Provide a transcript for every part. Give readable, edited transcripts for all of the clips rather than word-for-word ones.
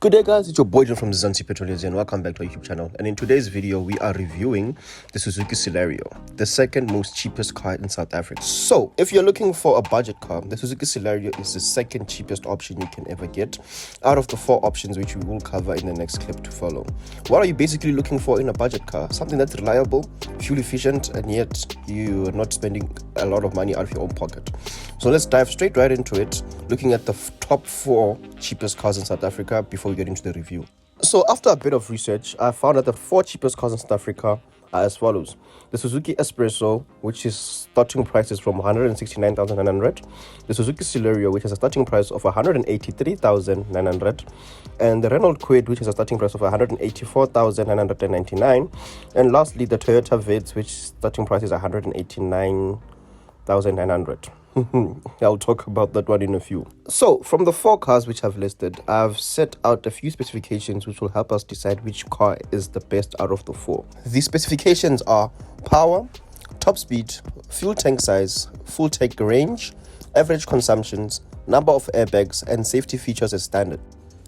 Good day guys, it's your boy John from Mzansi and welcome back to our YouTube channel. And in today's video, we are reviewing the Suzuki Celerio, the second most cheapest car in South Africa. So if you're looking for a budget car, the Suzuki Celerio is the second cheapest option you can ever get out of the four options which we will cover in the next clip to follow. What are you basically looking for in a budget car? Something that's reliable, fuel efficient, and yet you're not spending a lot of money out of your own pocket. So let's dive straight right into it, looking at the top four cheapest cars in South Africa before we get into the review. So after a bit of research, I found that the four cheapest cars in South Africa are as follows. The Suzuki Espresso, which is starting prices from 169,900. The Suzuki Celerio, which has a starting price of 183,900. And the Renault Kwid, which has a starting price of 184,999. And lastly, the Toyota Vitz, which starting price is 189,900. I'll talk about that one in a few. So from the four cars which I've listed, I've set out a few specifications which will help us decide which car is the best out of the four. These specifications are power, top speed, fuel tank size, full tank range, average consumptions, number of airbags, and safety features as standard.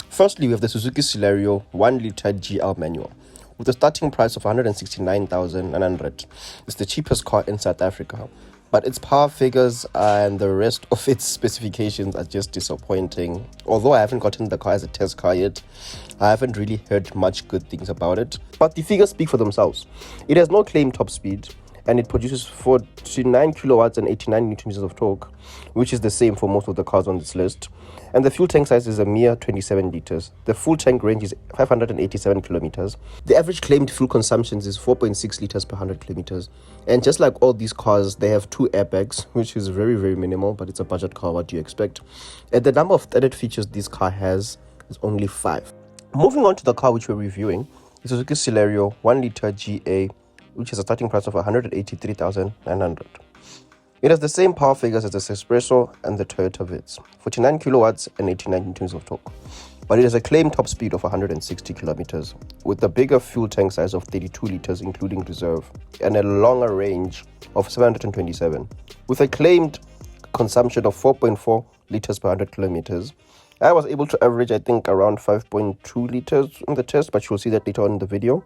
Firstly, we have the Suzuki Celerio 1-liter GL manual with a starting price of 169,900. It's the cheapest car in South Africa, but its power figures and the rest of its specifications are just disappointing. Although I haven't gotten the car as a test car yet, I haven't really heard much good things about it. But the figures speak for themselves. It has no claimed top speed, and it produces 49 kilowatts and 89 newton meters of torque, which is the same for most of the cars on this list. And the fuel tank size is a mere 27 liters. The full tank range is 587 kilometers. The average claimed fuel consumption is 4.6 liters per 100 kilometers. And just like all these cars, they have 2 airbags, which is very, very minimal, but it's a budget car. What do you expect? And the number of added features this car has is only 5. Moving on to the car which we're reviewing, the Suzuki Celerio 1-liter GA, which has a starting price of 183,900. It has the same power figures as the Espresso and the Toyota Vitz, 49 kilowatts and 89 newtons of torque. But it has a claimed top speed of 160 kilometers, with a bigger fuel tank size of 32 liters including reserve, and a longer range of 727. With a claimed consumption of 4.4 liters per 100 kilometers, I was able to average, I think, around 5.2 liters in the test, but you'll see that later on in the video.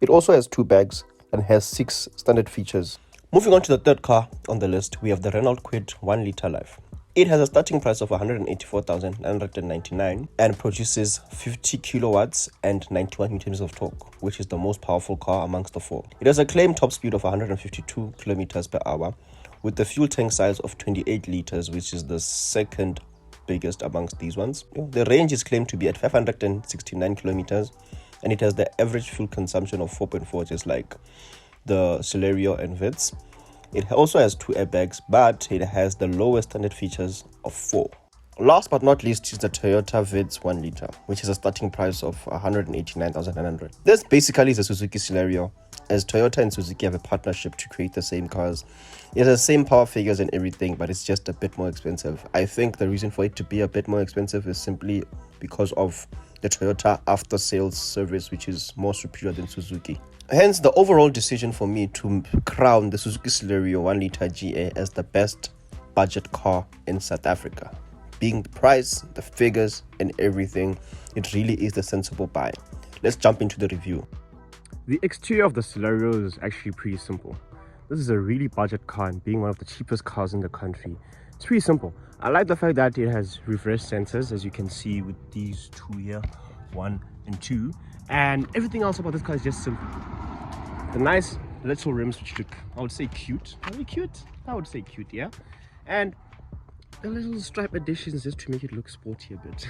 It also has 2 bags and has 6 standard features. Moving on to the third car on the list, we have the Renault Kwid 1-liter Life. It has a starting price of 184,999 and produces 50 kilowatts and 91 newtons of torque, which is the most powerful car amongst the four. It has a claimed top speed of 152 kilometers per hour with the fuel tank size of 28 liters, which is the second biggest amongst these ones. The range is claimed to be at 569 kilometers, and it has the average fuel consumption of 4.4, just like the Celerio and Vitz. It also has 2 airbags, but it has the lowest standard features of 4. Last but not least is the Toyota Vitz 1-liter, which has a starting price of 189,900. This basically is a Suzuki Celerio, as Toyota and Suzuki have a partnership to create the same cars. It has the same power figures and everything, but it's just a bit more expensive. I think the reason for it to be a bit more expensive is simply because of the Toyota after-sales service, which is more superior than Suzuki. Hence, the overall decision for me to crown the Suzuki Celerio 1-liter GA as the best budget car in South Africa. Being the price, the figures, and everything, it really is the sensible buy. Let's jump into the review. The exterior of the Celerio is actually pretty simple. This is a really budget car, and being one of the cheapest cars in the country, it's pretty simple. I like the fact that it has reverse sensors, as you can see with these 2 here, 1 and 2. And everything else about this car is just simple. The nice little rims, which look, I would say, cute. Are they cute? I would say cute, yeah. And the little stripe additions just to make it look sporty a bit.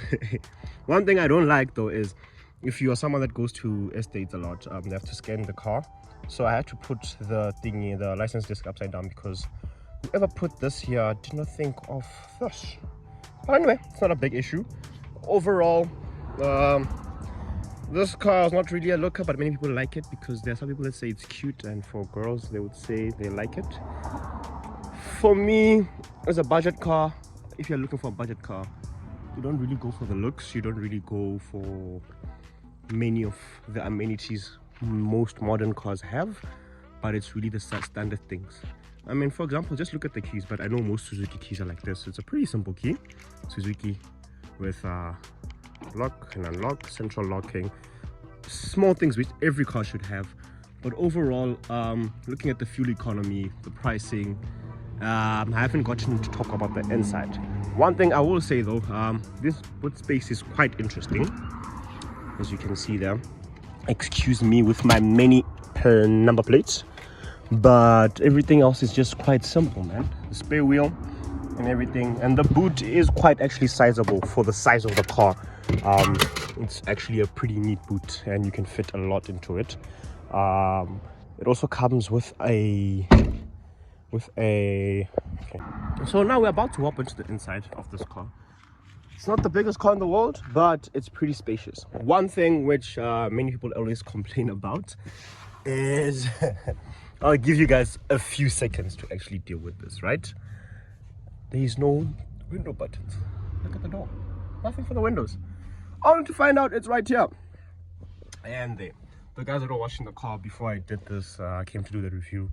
One thing I don't like though is if you are someone that goes to estates a lot, they have to scan the car. So I had to put the thingy, the license disc, upside down, because whoever put this here, I did not think of this. But anyway, it's not a big issue. Overall, this car is not really a looker, but many people like it because there are some people that say it's cute, and for girls they would say they like it. For me, as a budget car, if you're looking for a budget car, you don't really go for the looks, you don't really go for many of the amenities most modern cars have, but it's really the standard things. I mean, for example, just look at the keys, but I know most Suzuki keys are like this. It's a pretty simple key, Suzuki with lock and unlock, central locking, small things which every car should have. But overall, looking at the fuel economy, the pricing, I haven't gotten to talk about the inside. One thing I will say though, this boot space is quite interesting, as you can see there. Excuse me with my many number plates, but everything else is just quite simple, man. The spare wheel and everything, and the boot is quite actually sizable for the size of the car. It's actually a pretty neat boot, and you can fit a lot into it. It also comes with a okay. So now we're about to hop into the inside of this car. It's not the biggest car in the world, but it's pretty spacious. One thing which many people always complain about is I'll give you guys a few seconds to actually deal with this, right? There is no window buttons. Look at the door. Nothing for the windows. Only to find out it's right here. And there. The guys that were washing the car before I did this, came to do the review.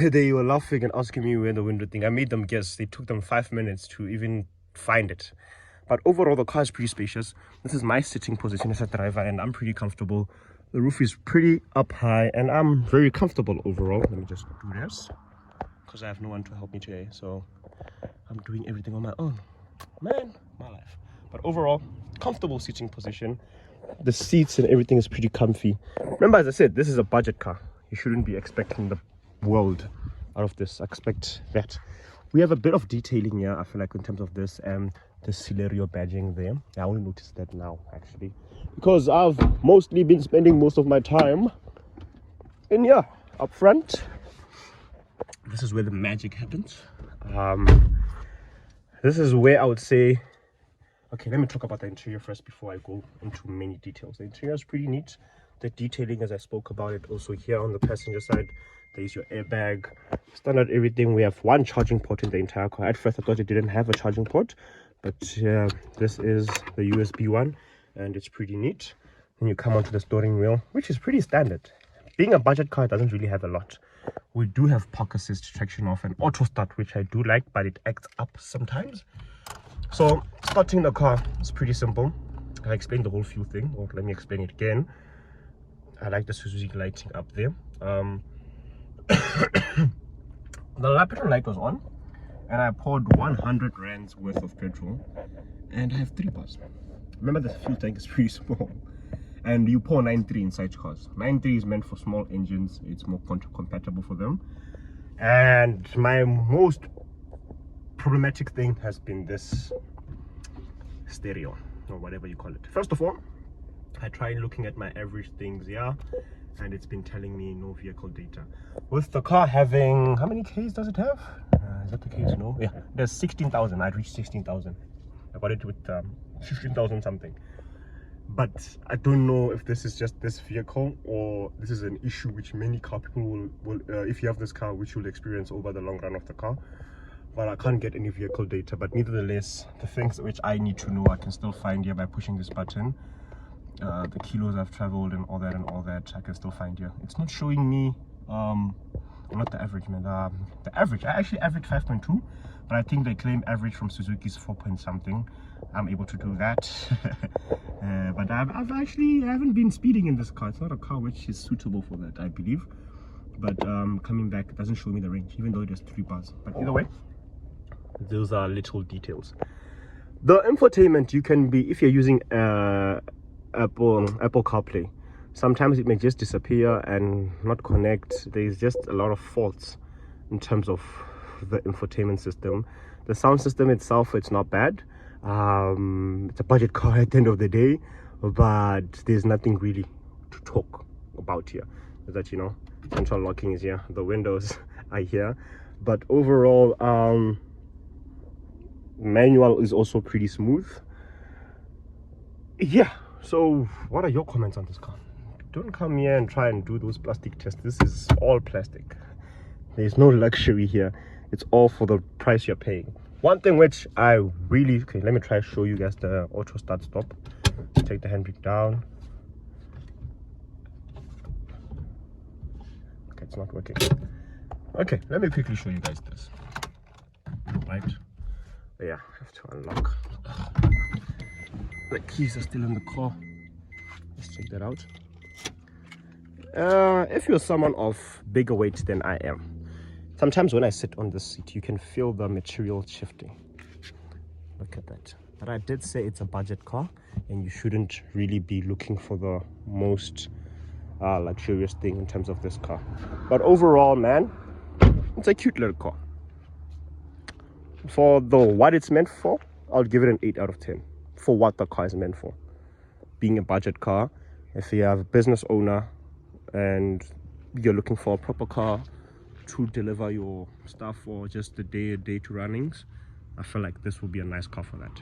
They were laughing and asking me where the window thing. I made them guess. They took them 5 minutes to even find it. But overall, the car is pretty spacious. This is my sitting position as a driver, and I'm pretty comfortable. The roof is pretty up high, and I'm very comfortable overall. Let me just do this, because I have no one to help me today. So I'm doing everything on my own. Man, my life. But overall, comfortable sitting position. The seats and everything is pretty comfy. Remember, as I said, this is a budget car. You shouldn't be expecting the world out of this. Expect that. We have a bit of detailing here, I feel like, in terms of this and the Celerio badging there. I only noticed that now, actually, because I've mostly been spending most of my time in here, up front. This is where the magic happens. This is where I would say, okay, let me talk about the interior first before I go into many details. The interior is pretty neat. The detailing, as I spoke about it, also here on the passenger side, there's your airbag, standard everything. We have one charging port in the entire car. At first I thought it didn't have a charging port, but this is the USB one, and it's pretty neat. Then you come onto the steering wheel, which is pretty standard. Being a budget car, it doesn't really have a lot. We do have park assist, traction off, and auto start, which I do like, but it acts up sometimes. So starting the car is pretty simple. I explained the whole fuel thing, or let me explain it again. I like the Suzuki lighting up there. The laptop light was on, and I poured 100 rands worth of petrol, and I have 3 bars. Remember, the fuel tank is pretty small, and you pour 9.3 inside cars. 9.3 is meant for small engines. It's more compatible for them. And my most problematic thing has been this stereo, or whatever you call it. First of all, I tried looking at my average things here, and it's been telling me no vehicle data. With the car having, how many Ks does it have? Is that the Ks? No. Yeah, there's 16,000. I reached 16,000. I got it with 15,000 something. But I don't know if this is just this vehicle, or this is an issue which many car people will if you have this car, which you'll experience over the long run of the car. But I can't get any vehicle data. But nevertheless, the things which I need to know, I can still find here by pushing this button. The kilos I've traveled and all that I can still find here. It's not showing me not the average, man, the average. I actually averaged 5.2, but I think they claim average from Suzuki's 4 point something. I'm able to do that. But I haven't been speeding in this car. It's not a car which is suitable for that, I believe. But coming back, it doesn't show me the range, even though it has 3 bars. But either way, those are little details. The infotainment, you can be, if you're using Apple CarPlay, sometimes it may just disappear and not connect. There's just a lot of faults in terms of the infotainment system. The sound system itself, it's not bad. It's a budget car at the end of the day, but there's nothing really to talk about here. That, you know, central locking is here, the windows are here, but overall manual is also pretty smooth. Yeah, so what are your comments on this car? Don't come here and try and do those plastic tests. This is all plastic. There's no luxury here. It's all for the price you're paying. One thing which I really, okay, let me try to show you guys the auto start stop. Take the handbrake down. Okay, it's not working. Okay, let me quickly show you guys this. Right, yeah, I have to unlock. The keys are still in the car. Let's check that out. If you're someone of bigger weight than I am, sometimes when I sit on this seat, you can feel the material shifting. Look at that. But I did say it's a budget car, and you shouldn't really be looking for the most luxurious thing in terms of this car. But overall, man, it's a cute little car. For what it's meant for, I'll give it an 8 out of 10 for what the car is meant for. Being a budget car, if you have a business owner and you're looking for a proper car to deliver your stuff or just the day-to-day runnings, I feel like this will be a nice car for that.